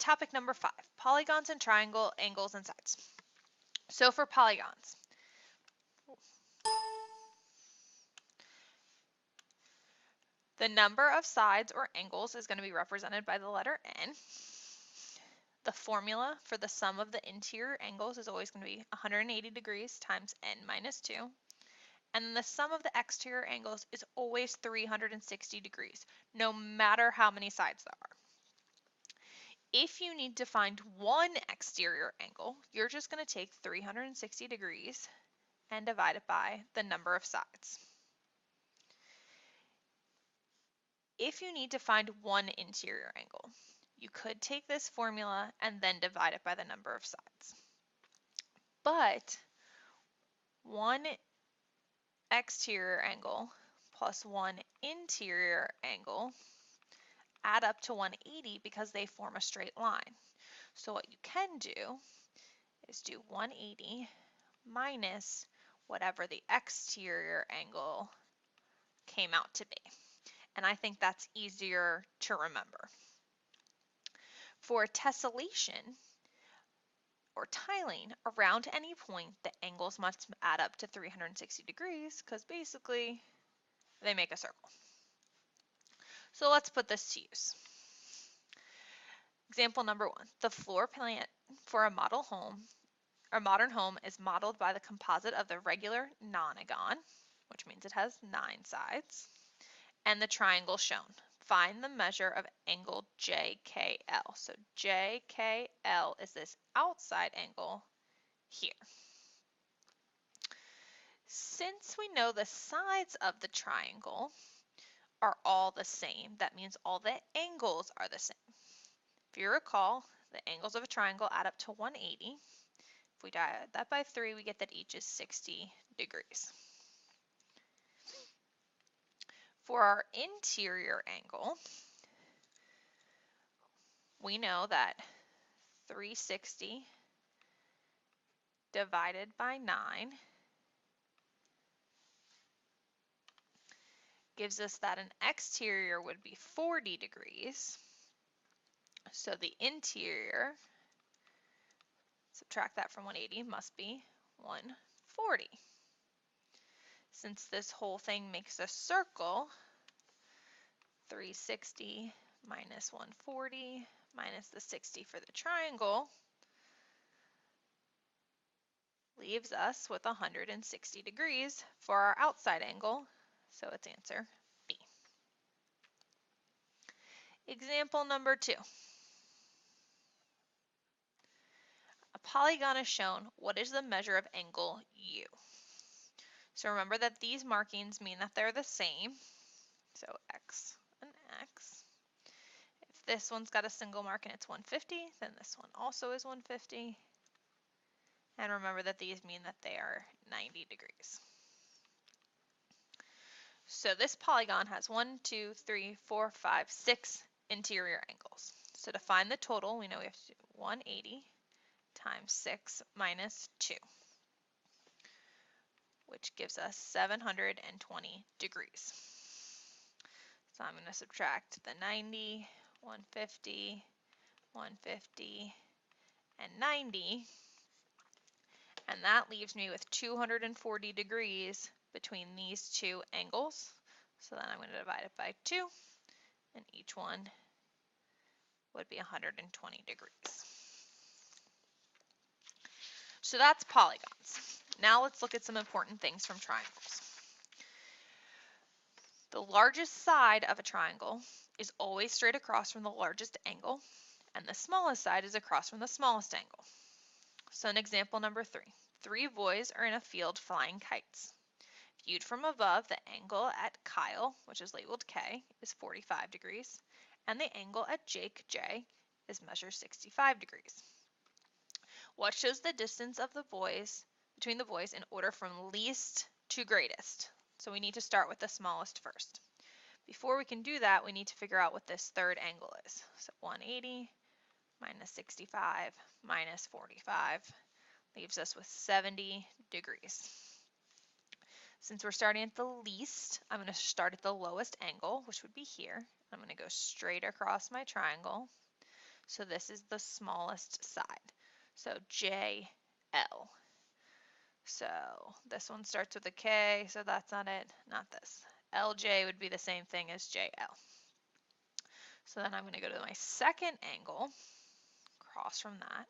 topic number 5, polygons and triangle angles and sides. So for polygons, the number of sides or angles is going to be represented by the letter N. The formula for the sum of the interior angles is always going to be 180 degrees times N minus 2. And then the sum of the exterior angles is always 360 degrees, no matter how many sides there are. If you need to find one exterior angle, you're just going to take 360 degrees and divide it by the number of sides. If you need to find one interior angle, you could take this formula and then divide it by the number of sides. But one exterior angle plus one interior angle add up to 180 because they form a straight line. So what you can do is do 180 minus whatever the exterior angle came out to be. And I think that's easier to remember. For tessellation or tiling, around any point, the angles must add up to 360 degrees because basically they make a circle. So let's put this to use. Example number 1, the floor plan for a model home or modern home is modeled by the composite of the regular nonagon, which means it has 9 sides, and the triangle shown. Find the measure of angle JKL. So JKL is this outside angle here. Since we know the sides of the triangle are all the same, that means all the angles are the same. If you recall, the angles of a triangle add up to 180. If we divide that by 3, we get that each is 60 degrees. For our interior angle, we know that 360 divided by 9 gives us that an exterior would be 40 degrees. So the interior, subtract that from 180, must be 140. Since this whole thing makes a circle, 360 minus 140 minus the 60 for the triangle leaves us with 160 degrees for our outside angle, so it's answer B. Example number 2. A polygon is shown. What is the measure of angle U? So remember that these markings mean that they're the same. So X and X. If this one's got a single mark and it's 150, then this one also is 150. And remember that these mean that they are 90 degrees. So this polygon has 1, 2, 3, 4, 5, 6 interior angles. So to find the total, we know we have to do 180 times 6 minus 2, which gives us 720 degrees. So I'm going to subtract the 90, 150, 150, and 90, and that leaves me with 240 degrees between these two angles. So then I'm going to divide it by 2, and each one would be 120 degrees. So that's polygons. Now let's look at some important things from triangles. The largest side of a triangle is always straight across from the largest angle, and the smallest side is across from the smallest angle. So in example number 3, 3 boys are in a field flying kites. Viewed from above, the angle at Kyle, which is labeled K, is 45 degrees, and the angle at Jake, J, is measured 65 degrees. What shows the distance of the boys between the boys in order from least to greatest? So we need to start with the smallest first. Before we can do that, we need to figure out what this third angle is. So 180 minus 65 minus 45 leaves us with 70 degrees. Since we're starting at the least, I'm going to start at the lowest angle, which would be here. I'm going to go straight across my triangle. So this is the smallest side. So JL. So this one starts with a K, so that's not it, not this. LJ would be the same thing as JL. So then I'm going to go to my second angle, across from that.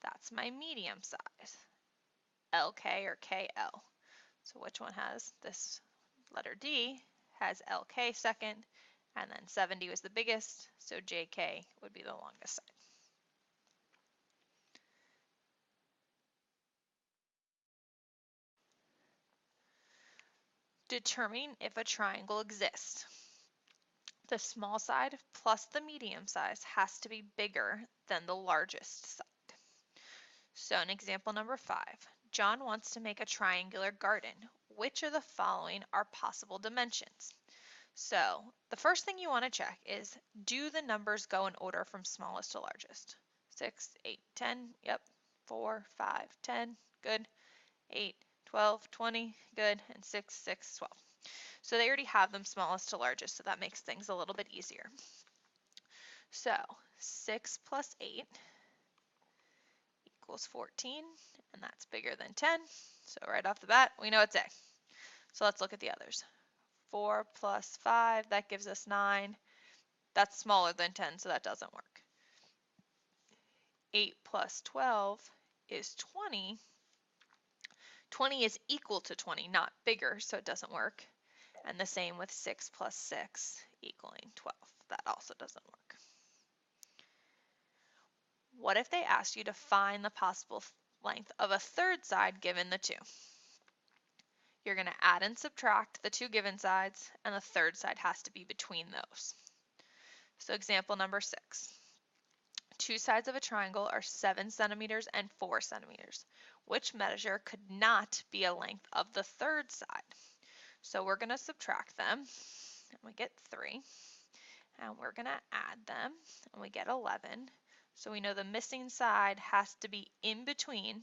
That's my medium size, LK or KL. So which one has this letter D has LK second, and then 70 was the biggest, so JK would be the longest side. Determine if a triangle exists. The small side plus the medium size has to be bigger than the largest side. So in example number 5, John wants to make a triangular garden. Which of the following are possible dimensions? So the first thing you want to check is, do the numbers go in order from smallest to largest? 6, 8, 10, yep. 4, 5, 10, good. 8, 12, 20, good. And 6, 6, 12. So they already have them smallest to largest, so that makes things a little bit easier. So 6 plus 8 equals 14, and that's bigger than 10. So right off the bat, we know it's A. So let's look at the others. 4 plus 5, that gives us 9. That's smaller than 10, so that doesn't work. 8 plus 12 is 20. 20 is equal to 20, not bigger, so it doesn't work. And the same with 6 plus 6 equaling 12. That also doesn't work. What if they asked you to find the possible length of a third side given the 2? You're going to add and subtract the 2 given sides, and the third side has to be between those. So example number 6. 2 sides of a triangle are 7 centimeters and 4 centimeters. Which measure could not be a length of the third side? So we're going to subtract them, and we get 3. And we're going to add them, and we get 11. So we know the missing side has to be in between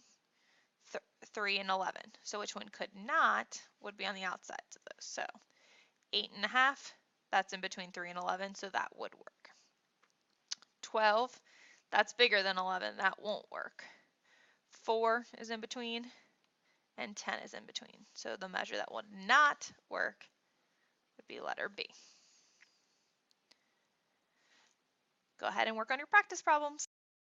3 and 11. So which one could not would be on the outsides of those. So 8.5, that's in between 3 and 11, so that would work. 12, that's bigger than 11, that won't work. 4 is in between, and 10 is in between. So the measure that would not work would be letter B. Go ahead and work on your practice problems.